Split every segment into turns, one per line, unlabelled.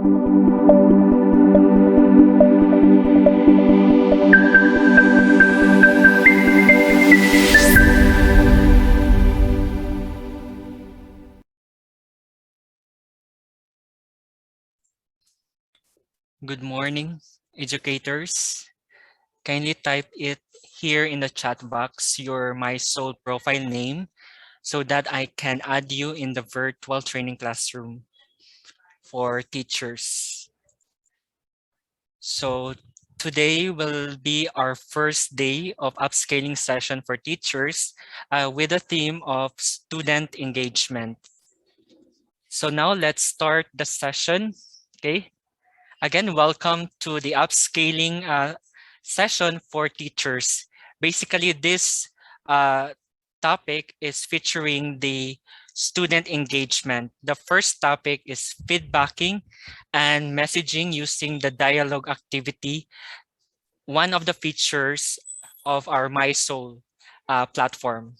Good morning, educators. Kindly type it here in the chat box, your My Soul profile name, so that I can add you in the virtual training classroom for teachers. So today will be our first day of upscaling session for teachers with the theme of student engagement. So now let's start the session. Okay. Again, welcome to the upscaling session for teachers. Basically, this topic is featuring the student engagement. The first topic is feedbacking and messaging using the dialogue activity, one of the features of our MySoul platform.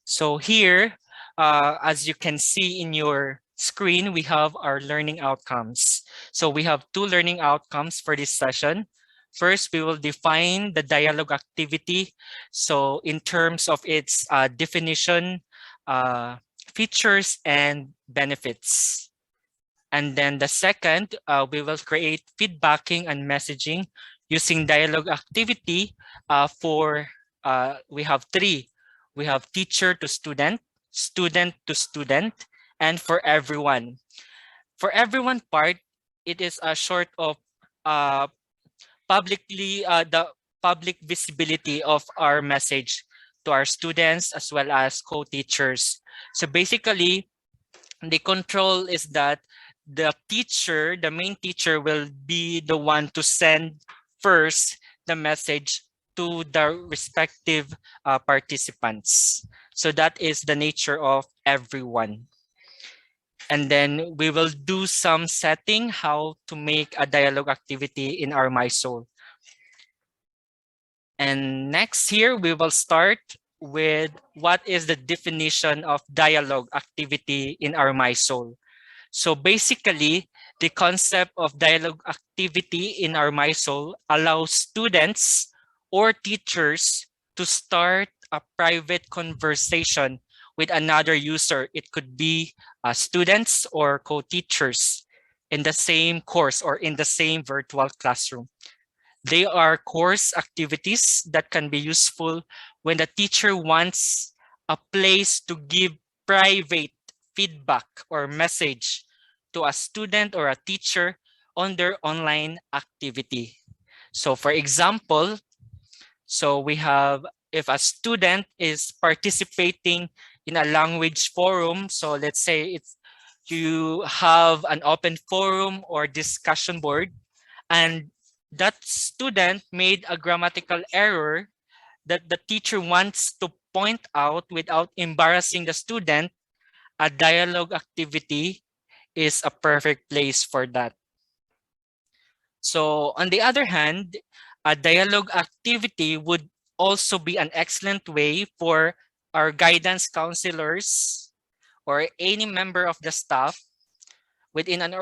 So here, as you can see in your screen, we have our learning outcomes. So we have two learning outcomes for this session. First, we will define the dialogue activity. So in terms of its definition, features, and benefits. And then the second, we will create feedbacking and messaging using dialogue activity we have three. We have teacher to student to student, and for everyone. For everyone part, it is a sort of uh, the public visibility of our message to our students as well as co-teachers. So basically, the control is that the main teacher will be the one to send first the message to the respective participants. So that is the nature of everyone. And then we will do some setting how to make a dialogue activity in our MySoul. And next here, we will start with what is the definition of dialogue activity in our MySoul. So basically, the concept of dialogue activity in our MySoul allows students or teachers to start a private conversation with another user. It could be students or co-teachers in the same course or in the same virtual classroom. They are course activities that can be useful when the teacher wants a place to give private feedback or message to a student or a teacher on their online activity. So for example, so we have if a student is participating in a language forum, so let's say you have an open forum or discussion board, and that student made a grammatical error that the teacher wants to point out without embarrassing the student, a dialogue activity is a perfect place for that. So on the other hand, a dialogue activity would also be an excellent way for our guidance counselors or any member of the staff within an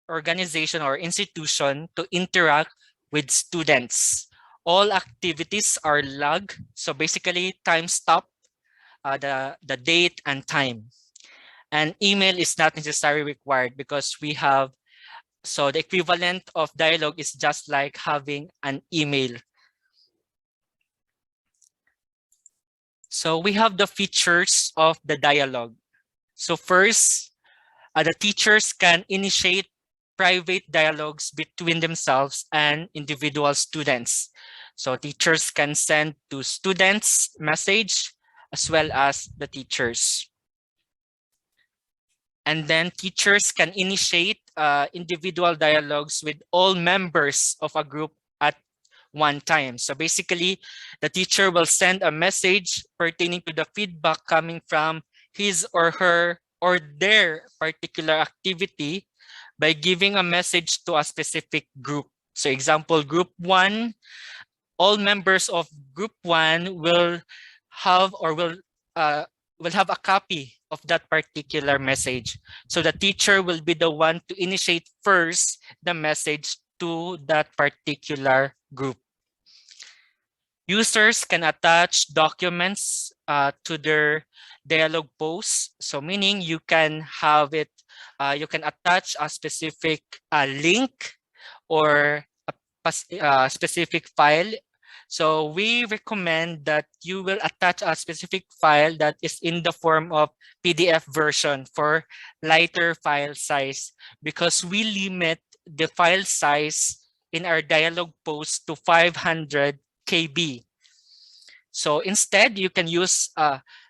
organization or institution to interact with students. All activities are logged. So basically time stop, the date and time. And email is not necessarily required because we have, so the equivalent of dialogue is just like having an email. So we have the features of the dialogue. So first, the teachers can initiate private dialogues between themselves and individual students. So teachers can send to students message as well as the teachers. And then teachers can initiate individual dialogues with all members of a group at one time. So basically, the teacher will send a message pertaining to the feedback coming from his or her or their particular activity by giving a message to a specific group. So example, group one, all members of group one will have or will will have a copy of that particular message. So the teacher will be the one to initiate first the message to that particular group. Users can attach documents to their dialog posts. So meaning you can have it, you can attach a specific link or a specific file. So we recommend that you will attach a specific file that is in the form of PDF version for lighter file size, because we limit the file size in our dialog post to 500 KB. So instead, you can use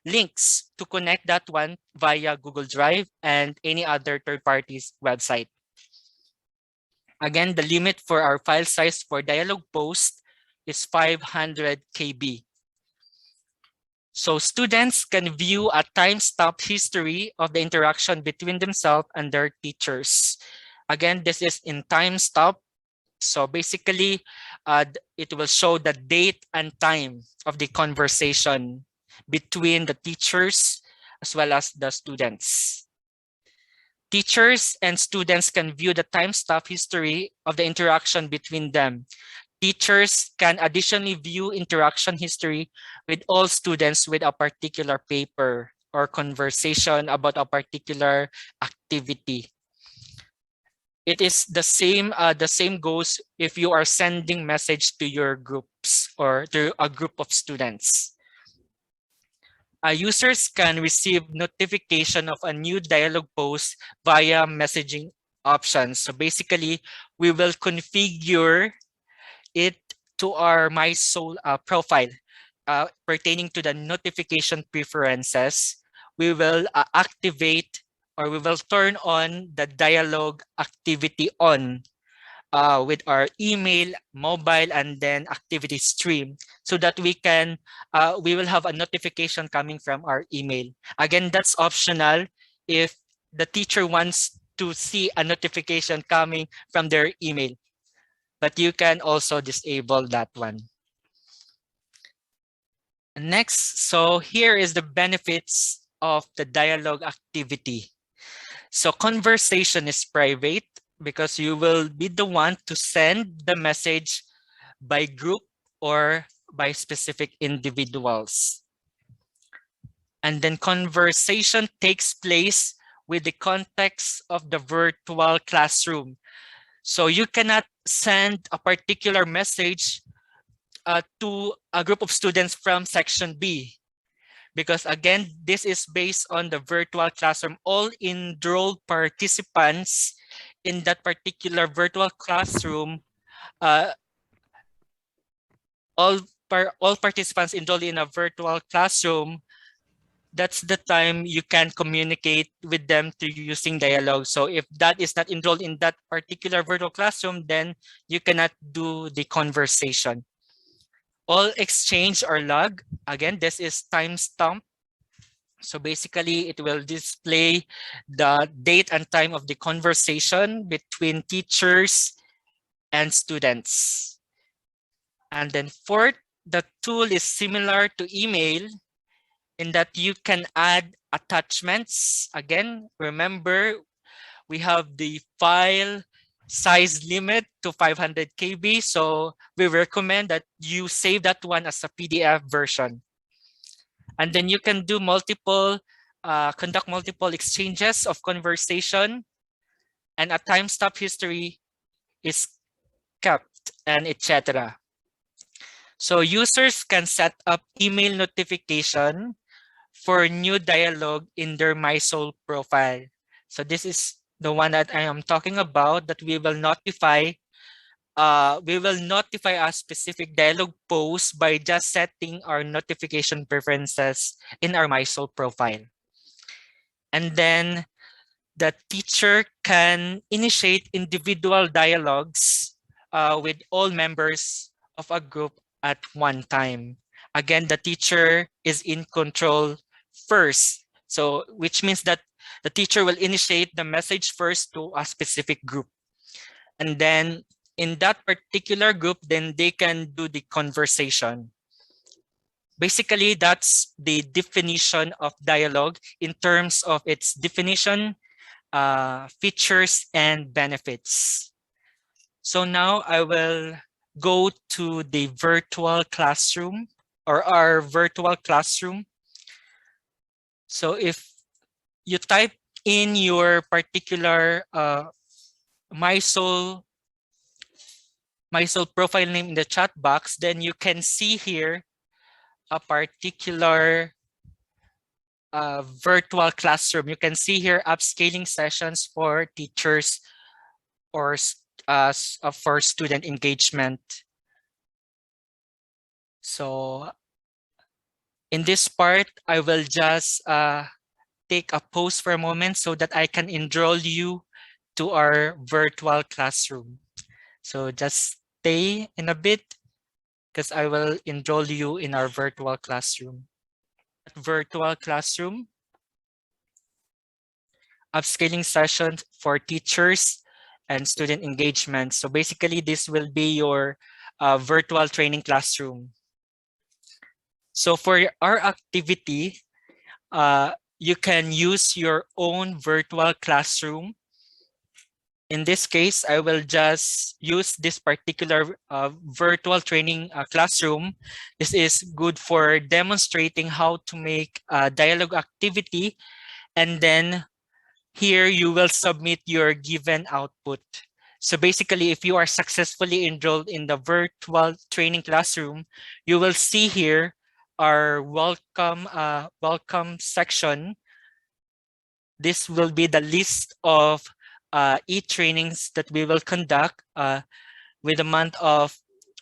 links to connect that one via Google Drive and any other third party's website. Again, the limit for our file size for dialog post is 500 KB. So students can view a timestamp history of the interaction between themselves and their teachers. Again, this is in timestamp. So basically, it will show the date and time of the conversation between the teachers as well as the students. Teachers and students can view the timestamp history of the interaction between them. Teachers can additionally view interaction history with all students with a particular paper or conversation about a particular activity. It is the same goes if you are sending message to your groups or to a group of students. Users can receive notification of a new dialog post via messaging options. So basically, we will configure it to our MySoul profile pertaining to the notification preferences. We will activate or we will turn on the dialogue activity on with our email, mobile, and then activity stream, so that we will have a notification coming from our email. Again, that's optional if the teacher wants to see a notification coming from their email, but you can also disable that one. Next, so here is the benefits of the dialogue activity. So conversation is private because you will be the one to send the message by group or by specific individuals. And then conversation takes place with the context of the virtual classroom. So you cannot send a particular message to a group of students from section B, because again, this is based on the virtual classroom. All enrolled participants in that particular virtual classroom, all participants enrolled in a virtual classroom, that's the time you can communicate with them through using dialogue. So if that is not enrolled in that particular virtual classroom, then you cannot do the conversation. All exchange or log, again, this is timestamp. So basically, it will display the date and time of the conversation between teachers and students. And then fourth, the tool is similar to email in that you can add attachments. Again, remember, we have the file size limit to 500 KB. So we recommend that you save that one as a PDF version. And then you can do conduct multiple exchanges of conversation, and a timestamp history is kept, and etc. So users can set up email notification for new dialogue in their MySoul profile. So this is the one that I am talking about, that we will notify a specific dialog post by just setting our notification preferences in our MySoul profile. And then the teacher can initiate individual dialogues with all members of a group at one time. Again, the teacher is in control first. So which means that the teacher will initiate the message first to a specific group. And then in that particular group, then they can do the conversation. Basically, that's the definition of dialogue in terms of its definition, features, and benefits. So now I will go to the virtual classroom or our virtual classroom. So if you type in your particular MySoul profile name in the chat box, then you can see here a particular virtual classroom. You can see here upscaling sessions for teachers or for student engagement. So in this part, I will just take a pause for a moment so that I can enroll you to our virtual classroom. So just stay in a bit because I will enroll you in our virtual classroom. Virtual classroom, upscaling sessions for teachers and student engagement. So basically, this will be your virtual training classroom. So for our activity, you can use your own virtual classroom. In this case, I will just use this particular virtual training classroom. This is good for demonstrating how to make a dialogue activity, and then here you will submit your given output. So basically, if you are successfully enrolled in the virtual training classroom, you will see here our welcome section. This will be the list of e-trainings that we will conduct with the month of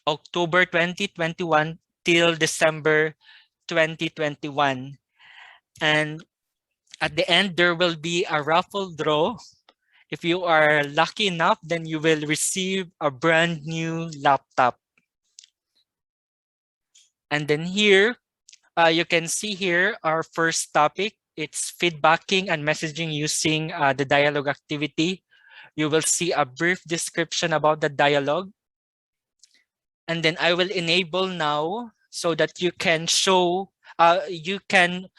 October 2021 till December 2021. And at the end, there will be a raffle draw. If you are lucky enough, then you will receive a brand new laptop. And then here, you can see here our first topic. It's feedbacking and messaging using the dialogue activity. You will see a brief description about the dialogue. And then I will enable now so that you can show, you can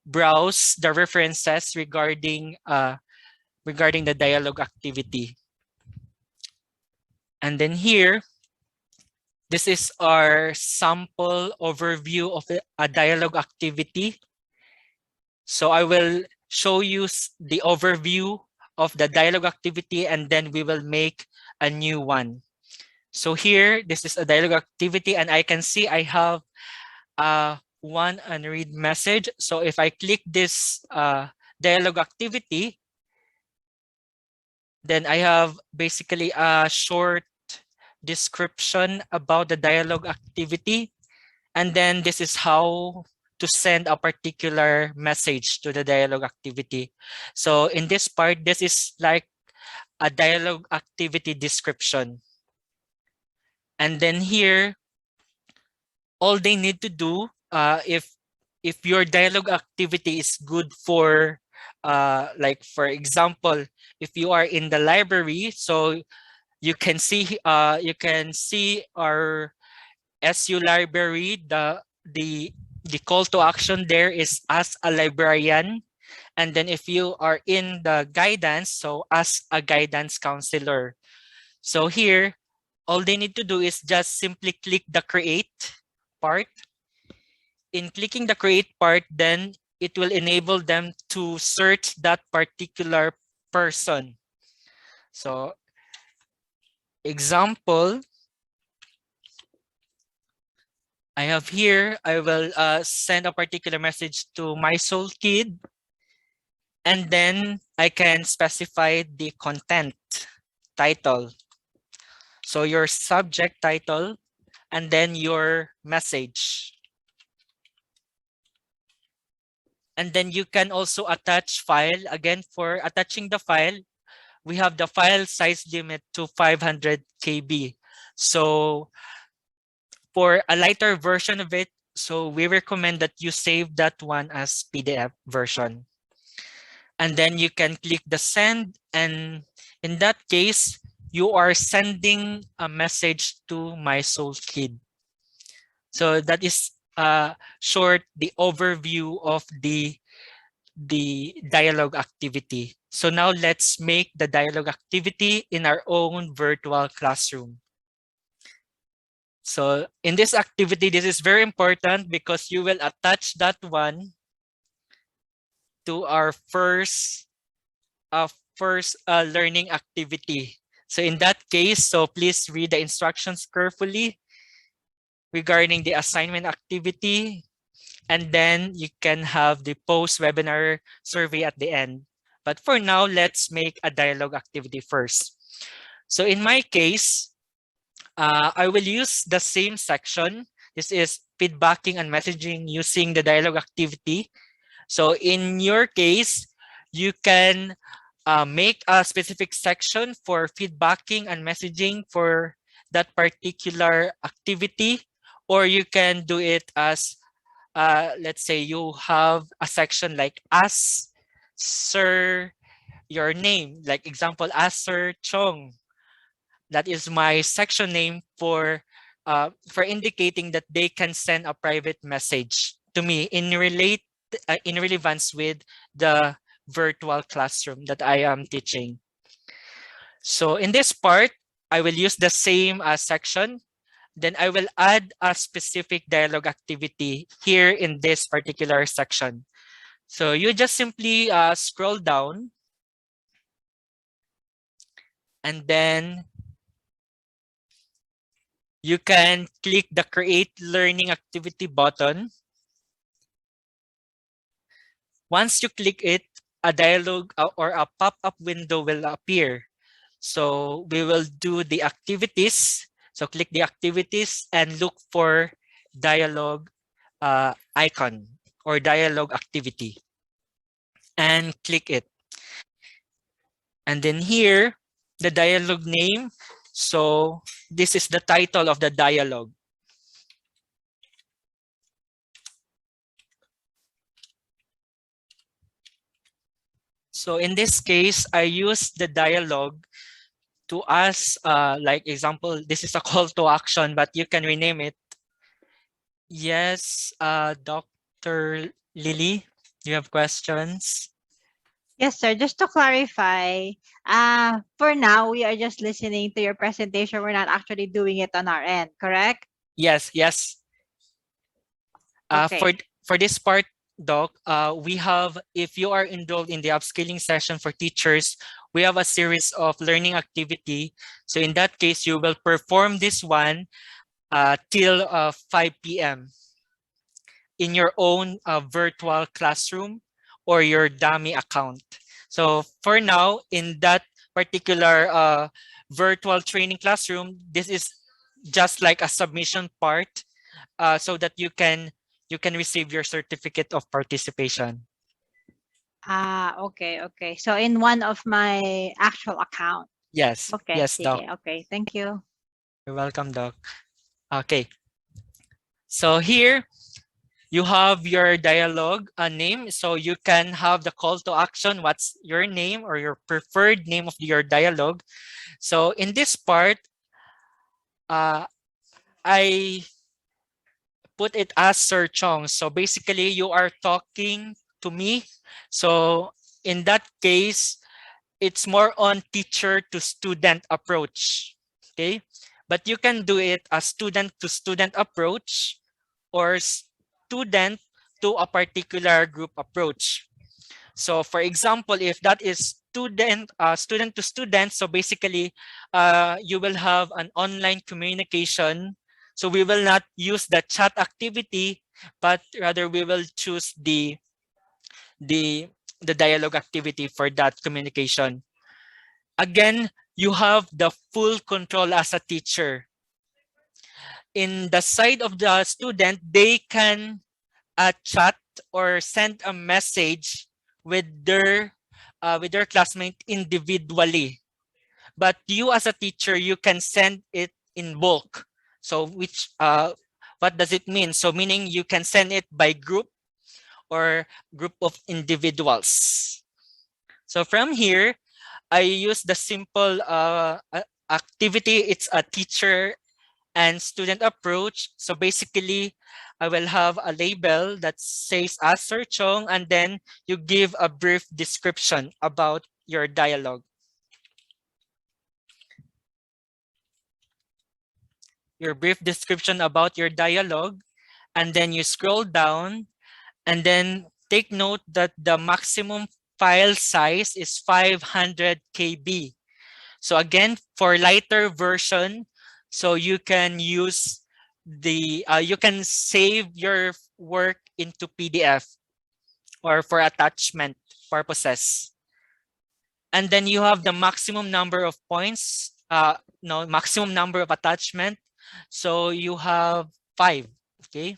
browse the references regarding the dialogue activity. And then here, this is our sample overview of a dialogue activity. So I will show you the overview of the dialogue activity, and then we will make a new one. So here, this is a dialogue activity, and I can see I have one unread message. So if I click this dialogue activity, then I have basically a short description about the dialogue activity. And then this is how to send a particular message to the dialogue activity. So in this part, this is like a dialogue activity description. And then here, all they need to do, if your dialogue activity is good for, like for example, if you are in the library, so you can see our SU library. The call to action there is as a librarian, and then if you are in the guidance, so as a guidance counselor. So here, all they need to do is just simply click the create part. In clicking the create part, then it will enable them to search that particular person. So example, I have here, I will send a particular message to MySoul Kid, and then I can specify the content title. So your subject title, and then your message. And then you can also attach file. Again, for attaching the file, we have the file size limit to 500 KB. So for a lighter version of it, so we recommend that you save that one as PDF version. And then you can click the send, and in that case, you are sending a message to MySoul Kid. So that is short the overview of the dialogue activity. So now let's make the dialogue activity in our own virtual classroom. So in this activity, this is very important because you will attach that one to our first learning activity. So in that case, so please read the instructions carefully regarding the assignment activity, and then you can have the post-webinar survey at the end. But for now, let's make a dialogue activity first. So in my case, I will use the same section. This is feedbacking and messaging using the dialogue activity. So in your case, you can make a specific section for feedbacking and messaging for that particular activity, or you can do it as, let's say you have a section like ask Sir your name, like example, ask Sir Chong. That is my section name for indicating that they can send a private message to me in relevance with the virtual classroom that I am teaching. So in this part, I will use the same section. Then I will add a specific dialogue activity here in this particular section. So you just simply scroll down, and then you can click the Create Learning Activity button. Once you click it, a dialog or a pop-up window will appear. So we will do the activities. So click the activities and look for dialogue icon or dialogue activity and click it. And then here, the dialogue name. So this is the title of the dialogue. So in this case, I use the dialogue to ask, like example, this is a call to action, but you can rename it. Yes, Dr. Lily, do you have questions?
Yes, sir. Just to clarify, for now, we are just listening to your presentation. We're not actually doing it on our end, correct?
Yes, yes.
Okay.
For this part, Doc, we have, if you are enrolled in the upskilling session for teachers, we have a series of learning activity. So in that case, you will perform this one till 5 p.m. in your own virtual classroom or your dummy account. So for now, in that particular virtual training classroom, this is just like a submission part, so that you can receive your certificate of participation.
Okay, okay. So in one of my actual account.
Yes,
Okay,
yes, Doc.
sige. Okay, thank you.
You're welcome, Doc. Okay, so here you have your dialogue name. So you can have the call to action. What's your name or your preferred name of your dialogue? So in this part, I put it as Sir Chong. So basically, you are talking to me. So in that case, it's more on teacher to student approach. Okay, but you can do it as student to student approach or student to a particular group approach. So for example, if that is student to student, so basically you will have an online communication. So we will not use the chat activity, but rather we will choose the the dialogue activity for that communication. Again, you have the full control as a teacher. In the side of the student, they can chat or send a message with their classmate individually. But you as a teacher, you can send it in bulk. So what does it mean? So meaning you can send it by group or group of individuals. So from here, I use the simple activity. It's a teacher and student approach. So basically, I will have a label that says as Sir Chong, and then you give a brief description about your dialogue. Your brief description about your dialogue, and then you scroll down, and then take note that the maximum file size is 500 KB. So again, for lighter version, so you can use you can save your work into PDF or for attachment purposes. And then you have the maximum number of points, no, maximum number of attachment. So you have 5, okay?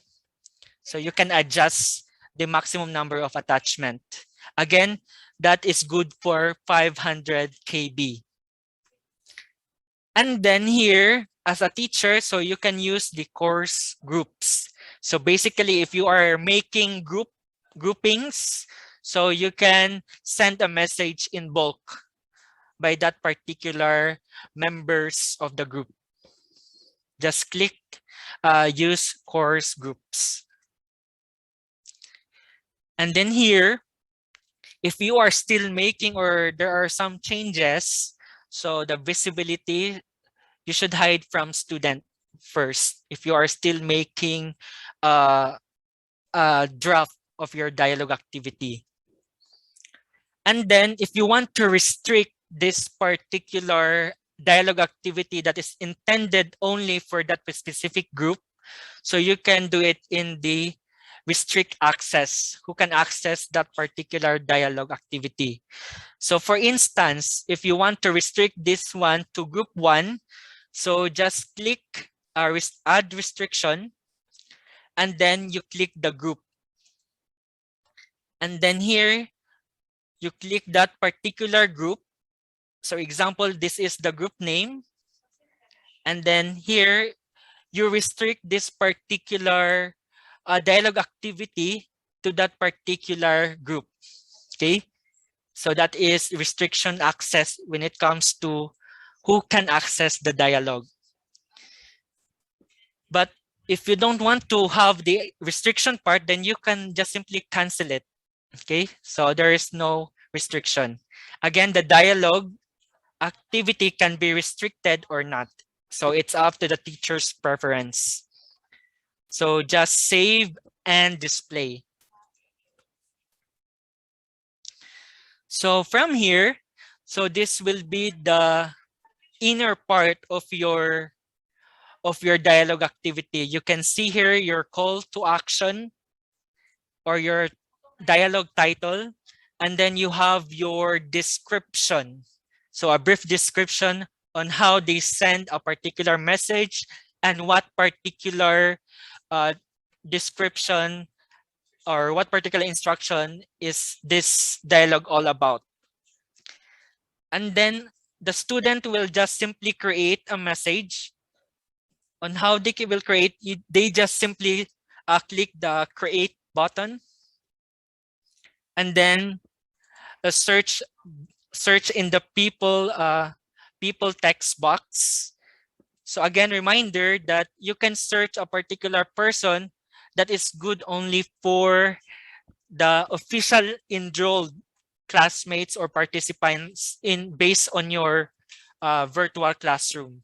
So you can adjust the maximum number of attachment. Again, that is good for 500 KB. And then here, as a teacher, so you can use the course groups. So basically, if you are making groupings, so you can send a message in bulk by that particular members of the group. Just click use course groups. And then here, if you are still making or there are some changes, so the visibility, you should hide from student first if you are still making a draft of your dialogue activity. And then if you want to restrict this particular dialogue activity that is intended only for that specific group, so you can do it in the restrict access, who can access that particular dialogue activity. So for instance, if you want to restrict this one to group 1, so just click add restriction, and then you click the group. And then here, you click that particular group. So example, this is the group name. And then here, you restrict this particular dialogue activity to that particular group, okay? So that is restriction access when it comes to who can access the dialogue. But if you don't want to have the restriction part, then you can just simply cancel it, okay? So there is no restriction. Again, the dialogue activity can be restricted or not. So it's up to the teacher's preference. So just save and display. So from here, so this will be the inner part of your dialogue activity. You can see here your call to action or your dialogue title, and then you have your description. So a brief description on how they send a particular message and what particular description or what particular instruction is this dialogue all about. And then the student will just simply create a message. On how they will create, they just simply click the create button, and then search in the people text box. So again, reminder that you can search a particular person that is good only for the official enrolled classmates or participants based on your virtual classroom.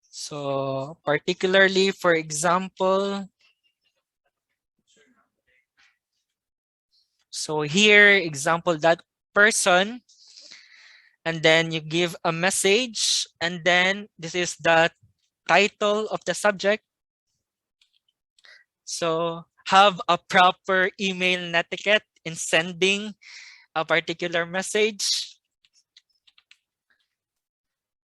So particularly, for example, so here, example, that person, and then you give a message, and then this is the title of the subject. So have a proper email etiquette in sending a particular message.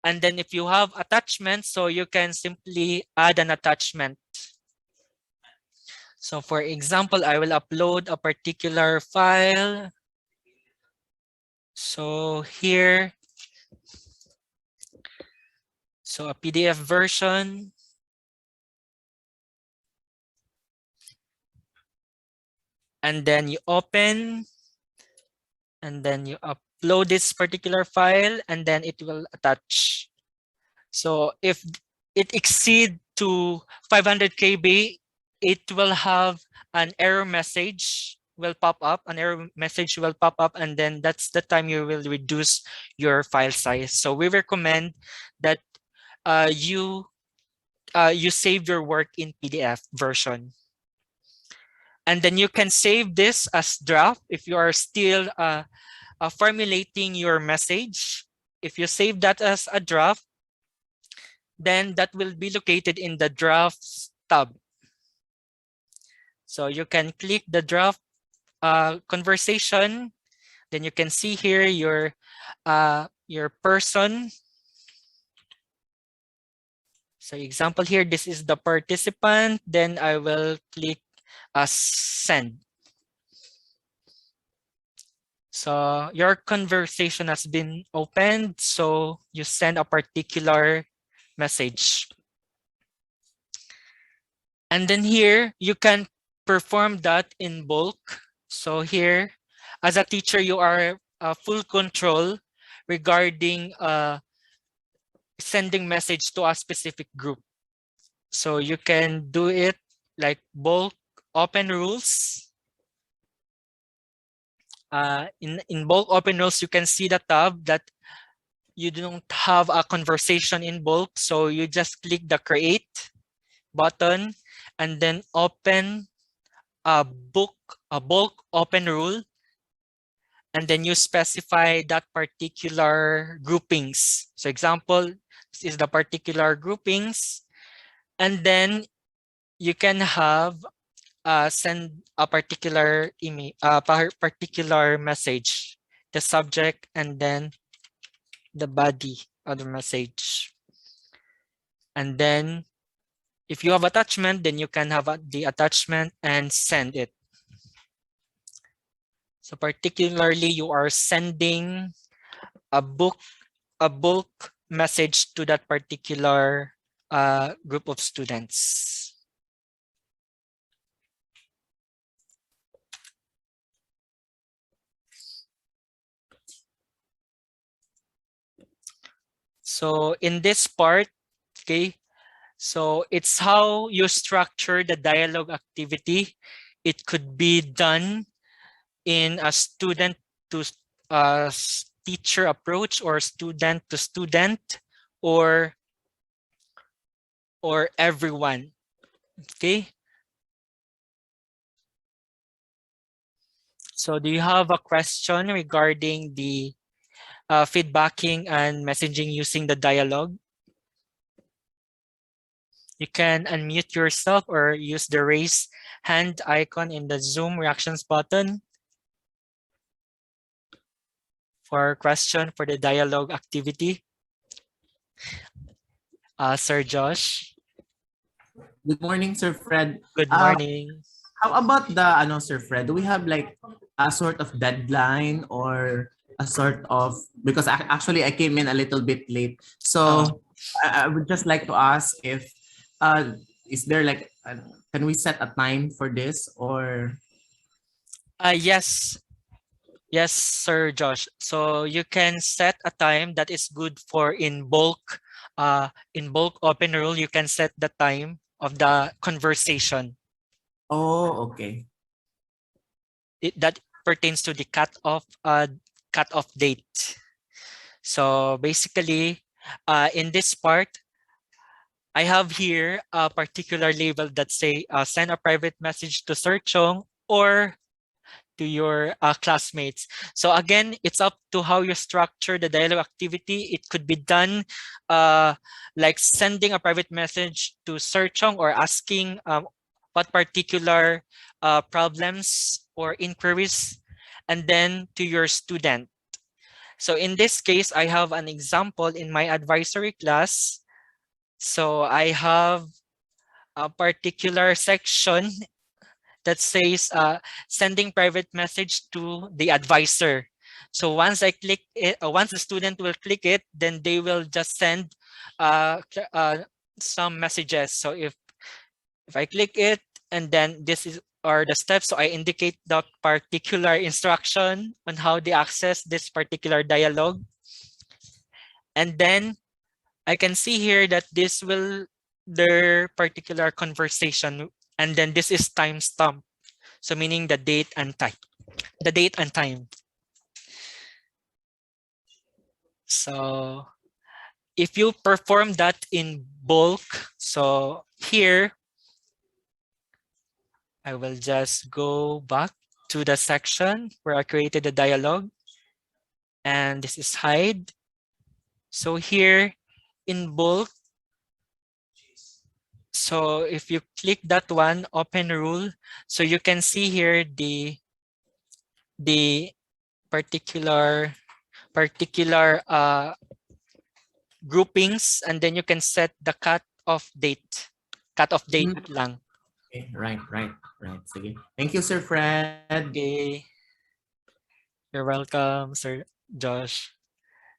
And then if you have attachments, so you can simply add an attachment. So for example, I will upload a particular file. So here, so a PDF version. And then you open, and then you upload this particular file, and then it will attach. So if it exceed to 500 KB, it will have an error message will pop up, and then that's the time you will reduce your file size. So we recommend that you save your work in PDF version. And then you can save this as draft if you are still formulating your message. If you save that as a draft, then that will be located in the drafts tab. So you can click the draft conversation. Then you can see here your person. So example here, this is the participant. Then I will click send. So your conversation has been opened. So you send a particular message. And then here you can perform that in bulk. So here, as a teacher, you are full control regarding sending message to a specific group. So you can do it like bulk open rules. In bulk open rules, you can see the tab that you don't have a conversation in bulk. So you just click the create button and then open a bulk open rule. And then you specify that particular groupings. So example, this is the particular groupings. And then you can have send a particular email, particular message, the subject, and then the body of the message. And then if you have attachment, then you can have the attachment and send it. So particularly you are sending a bulk message to that particular group of students. So in this part, okay, so it's how you structure the dialogue activity. It could be done in a student to teacher approach, or student to student, or everyone. Okay. So do you have a question regarding the feedbacking and messaging using the dialogue? You can unmute yourself or use the raise hand icon in the Zoom reactions button for question for the dialogue activity. Sir Josh.
Good morning, Sir Fred.
Good morning.
How about the Sir Fred? Do we have like a sort of deadline or a sort of, because actually I came in a little bit late. So I would just like to ask if is there like can we set a time for this, or
Yes. Yes, Sir Josh. So you can set a time that is good for in bulk open rule. You can set the time of the conversation.
oh, okay.
That pertains to the cutoff date. So basically, in this part, I have here a particular label that say send a private message to Sir Chong or to your classmates. So again, it's up to how you structure the dialogue activity. It could be done like sending a private message to Sir Chong or asking what particular problems or inquiries, and then to your student. So in this case, I have an example in my advisory class. So I have a particular section that says sending private message to the advisor. So once I click it, once the student will click it, then they will just send some messages. So if I click it, and then this are the steps. So I indicate the particular instruction on how they access this particular dialogue. And then I can see here that this will their particular conversation And then this is timestamp. So meaning the date and time. The date and time. So if you perform that in bulk, so here, I will just go back to the section where I created the dialogue. And this is hide. So here in bulk, so if you click that one, open rule, so you can see here the particular groupings, and then you can set the cut-off date. Cut-off date lang.
Okay, right. Sige. Thank you, Sir Fred.
Okay. You're welcome, Sir Josh.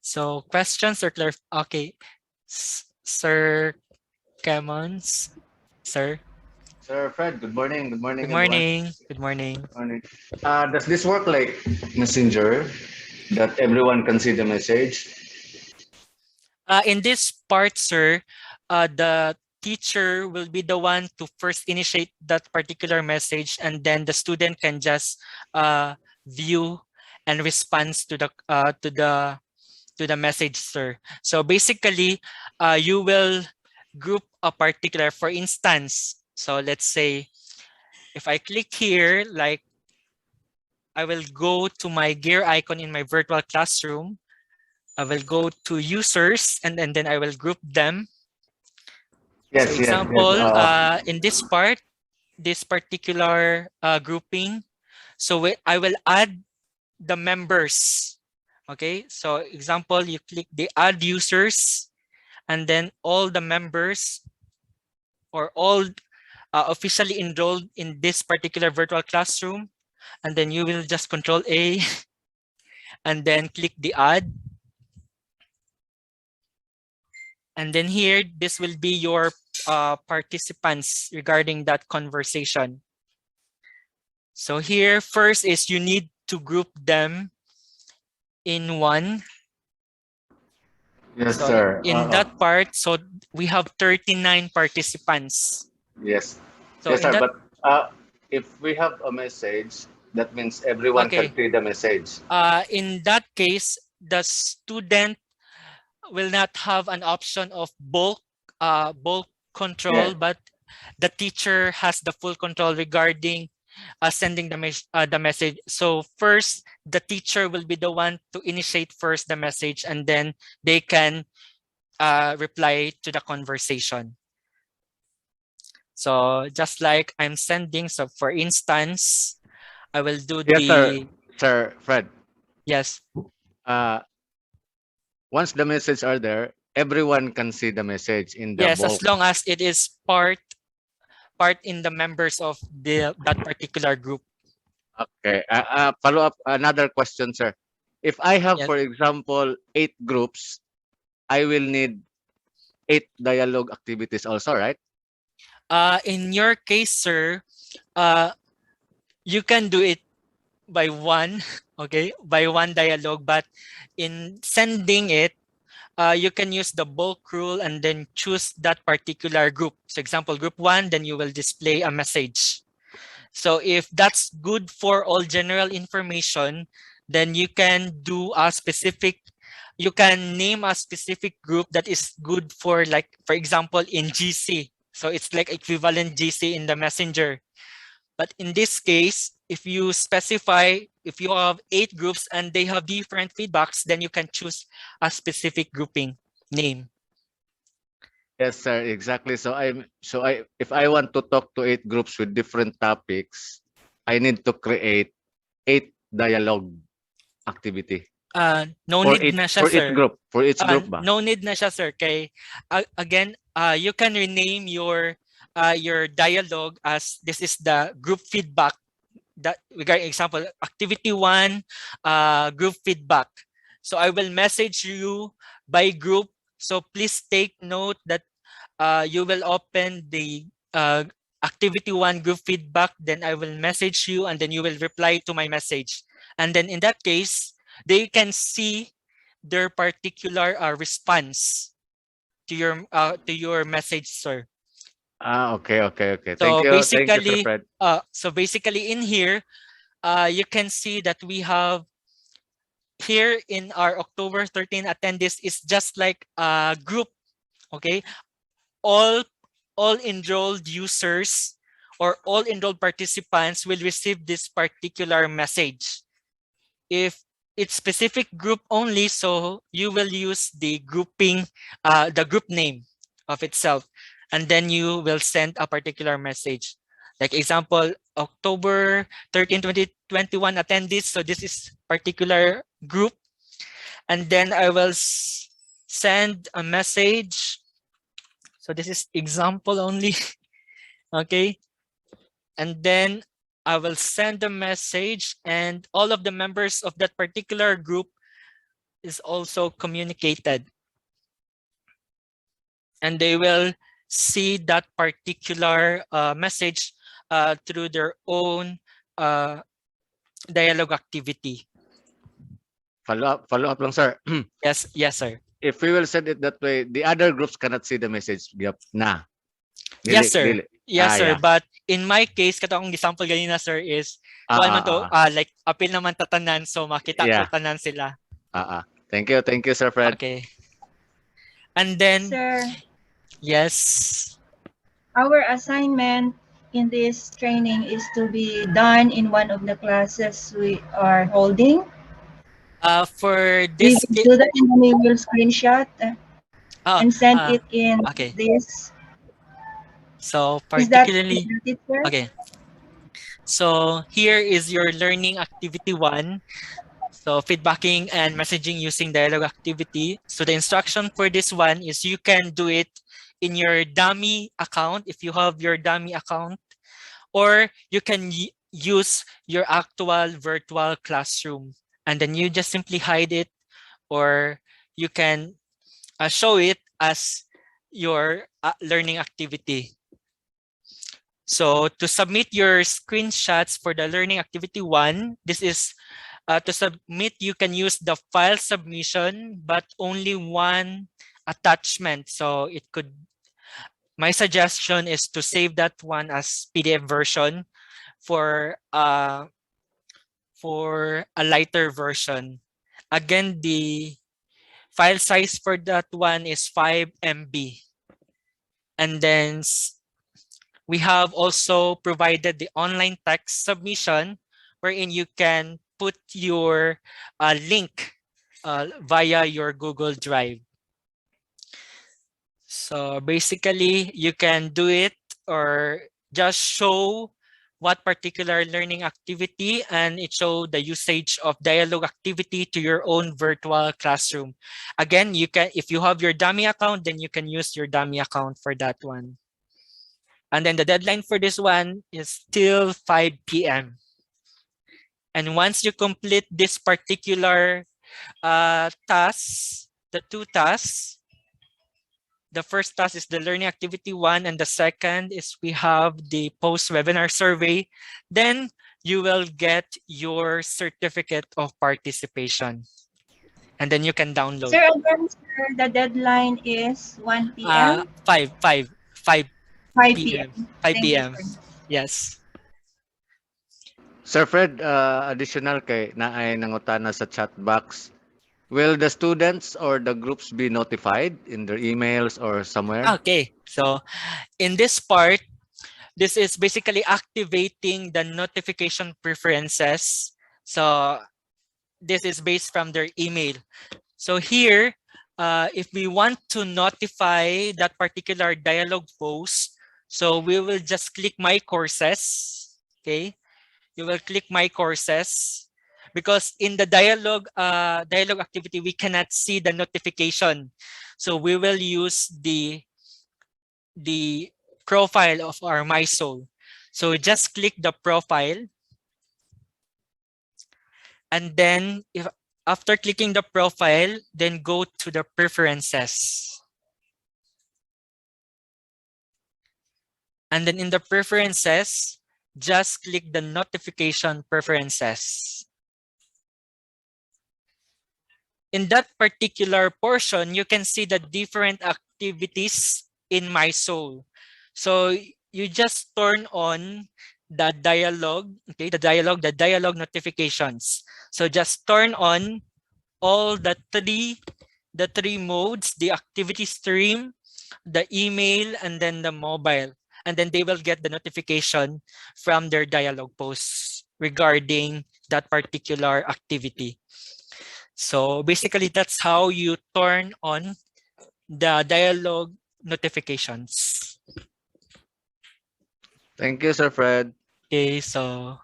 So questions or okay. Sir Kemons, sir.
Sir Fred, good morning. Good morning,
Good morning. Good morning.
everyone. Does this work like Messenger that everyone can see the message?
In this part, sir, the teacher will be the one to first initiate that particular message, and then the student can just view and respond to the message, sir. So basically, you will group a particular, for instance, so let's say if I click here, like I will go to my gear icon in my virtual classroom. I will go to users, and then I will group them.
Yes,
So
yes,
example,
yes.
in this part, this particular grouping, so I will add the members. Okay, so example, you click the add users, and then all the members or all officially enrolled in this particular virtual classroom, and then you will just control A and then click the add. And then here, this will be your participants regarding that conversation. So here, first is you need to group them in one.
Yes,
So
sir.
in that part, so we have 39 participants.
Yes.
So
yes,
in
sir.
that,
But if we have a message, that means everyone
Okay.
can see the message.
In that case, the student will not have an option of bulk control,
Yeah.
but the teacher has the full control regarding sending the message. So first, the teacher will be the one to initiate first the message, and then they can reply to the conversation. So just like I'm sending, so for instance, I will do
Yes, sir.
the,
Sir Fred,
yes,
once the message are there, everyone can see the message in the
yes,
bulk.
as long as it is part in the members of that particular group.
Okay. Follow up another question, sir. If I have,
Yes.
for example, 8 groups, I will need 8 dialogue activities also, right?
In your case, sir, you can do it by one, okay, by one dialogue, but in sending it, you can use the bulk rule and then choose that particular group. So example, group 1, then you will display a message. So if that's good for all general information, then you can do a specific, you can name a specific group that is good for, like, for example, in GC. So it's like equivalent GC in the messenger. But in this case, if you specify, if you have 8 groups and they have different feedbacks, then you can choose a specific grouping name.
Yes, sir. Exactly. So if I want to talk to 8 groups with different topics, I need to create 8 dialogue activity
No
for
need
each
na siya,
for each
sir.
group. For each group ba?
No need na siya, sir. Kay, again, you can rename your dialogue as this is the group feedback. That regarding example, activity 1, group feedback. So I will message you by group. So please take note that you will open the activity 1 group feedback. Then I will message you, and then you will reply to my message. And then in that case, they can see their particular response to your message, sir.
Okay, okay, okay.
So
Thank you, Sir
basically,
Fred.
in here, you can see that we have here in our October 13 attendees is just like a group, okay? All enrolled users or all enrolled participants will receive this particular message. If it's specific group only, so you will use the grouping, the group name of itself, and then you will send a particular message. Like example, October 13, 2021 attendees. So this is particular group. And then I will send a message. So this is example only. Okay. And then I will send a message, and all of the members of that particular group is also communicated. And they will see that particular message through their own dialogue activity.
Follow up lang, sir.
Yes, yes, sir.
If we will send it that way, the other groups cannot see the message. Yep. Na.
Yes, sir.
Dili.
Yes, sir.
Yeah.
But in my case, katong example ganina, sir, is kuan man to, like apil naman tatanan, so makita ko
Yeah.
tanan sila.
Thank you, Sir Fred.
Okay. And then,
Sir,
yes.
our assignment in this training is to be done in one of the classes we are holding.
For
We
this,
will do that and then we will screenshot and send it in
okay.
this.
So
Is that
particularly,
it, sir?
okay. So here is your learning activity 1. So feedbacking and messaging using dialogue activity. So the instruction for this one is you can do it in your dummy account if you have your dummy account, or you can use your actual virtual classroom, and then you just simply hide it, or you can show it as your learning activity. So to submit your screenshots for the learning activity 1, this is to submit, you can use the file submission, but only one attachment. So it could, my suggestion is to save that one as PDF version for a lighter version. Again, the file size for that one is 5 MB. And then we have also provided the online text submission, wherein you can put your link via your Google Drive. So basically, you can do it or just show what particular learning activity, and it show the usage of dialogue activity to your own virtual classroom. Again, you can, if you have your dummy account, then you can use your dummy account for that one. And then the deadline for this one is till 5 p.m. And once you complete this particular task, the 2 tasks, the first task is the learning activity 1, and the second is we have the post-webinar survey, then you will get your certificate of participation. And then you can download.
Sir, again, sir, the deadline is 1 p.m.
5
5
p.m.
p.m.
5
Thank you,
p.m.
sir.
Yes.
Sir Fred, additional kay naay nangutana sa chat box. Will the students or the groups be notified in their emails or somewhere?
Okay. So in this part, this is basically activating the notification preferences. So this is based from their email. So here, if we want to notify that particular dialogue post, so we will just click My Courses. Okay, you will click My Courses, because in the dialogue activity, we cannot see the notification. So we will use the profile of our MySoul. So just click the profile. And then if after clicking the profile, then go to the preferences. And then in the preferences, just click the notification preferences. In that particular portion, you can see the different activities in MySoul. So you just turn on the dialogue, okay, the dialogue notifications. So just turn on all the three modes, the activity stream, the email, and then the mobile. And then they will get the notification from their dialogue posts regarding that particular activity. So basically, that's how you turn on the dialogue notifications.
Thank you, Sir Fred.
Okay, so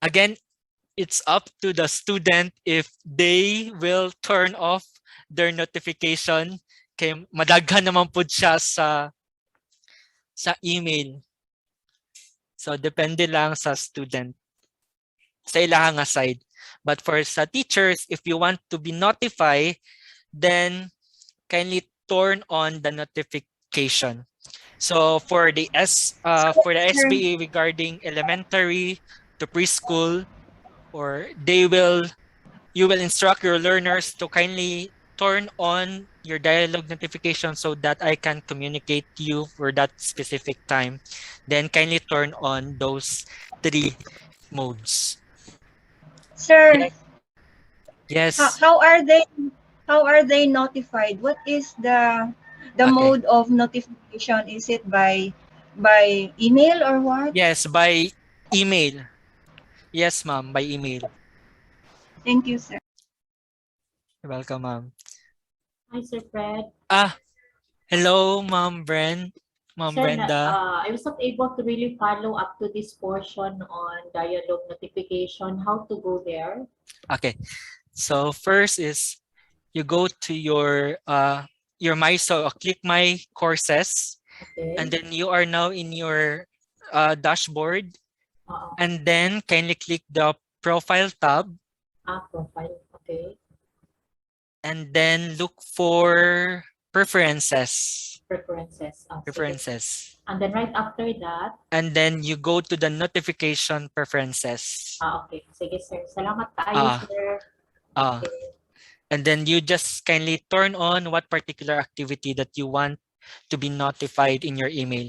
again, it's up to the student if they will turn off their notification. Kay madaghan naman po siya sa email. So depende lang sa student. Sa ilahang side. But for sa teachers, if you want to be notified, then kindly turn on the notification. So for the SBA regarding elementary to preschool, or you will instruct your learners to kindly turn on your dialogue notification so that I can communicate to you for that specific time. Then kindly turn on those three modes.
Sir,
Yes.
how are they notified? What is the
Okay.
mode of notification? Is it by email or what?
Yes, by email. Yes, ma'am, by email.
Thank you, sir.
You're welcome, ma'am.
Hi, Sir Fred.
Hello, Ma'am Ma'am
Sir,
Brenda.
I was not able to really follow up to this portion on dialogue notification, how to go there.
Okay. So first is you go to your click my courses,
Okay.
and then you are now in your dashboard, and then kindly click the profile tab,
Profile. Okay.
and then look for preferences.
Preferences. Sige.
Preferences.
And then right after that.
And then you go to the notification preferences.
Okay. Sige, sir. Salamat tayo, sir. Okay.
And then you just kindly turn on what particular activity that you want to be notified in your email.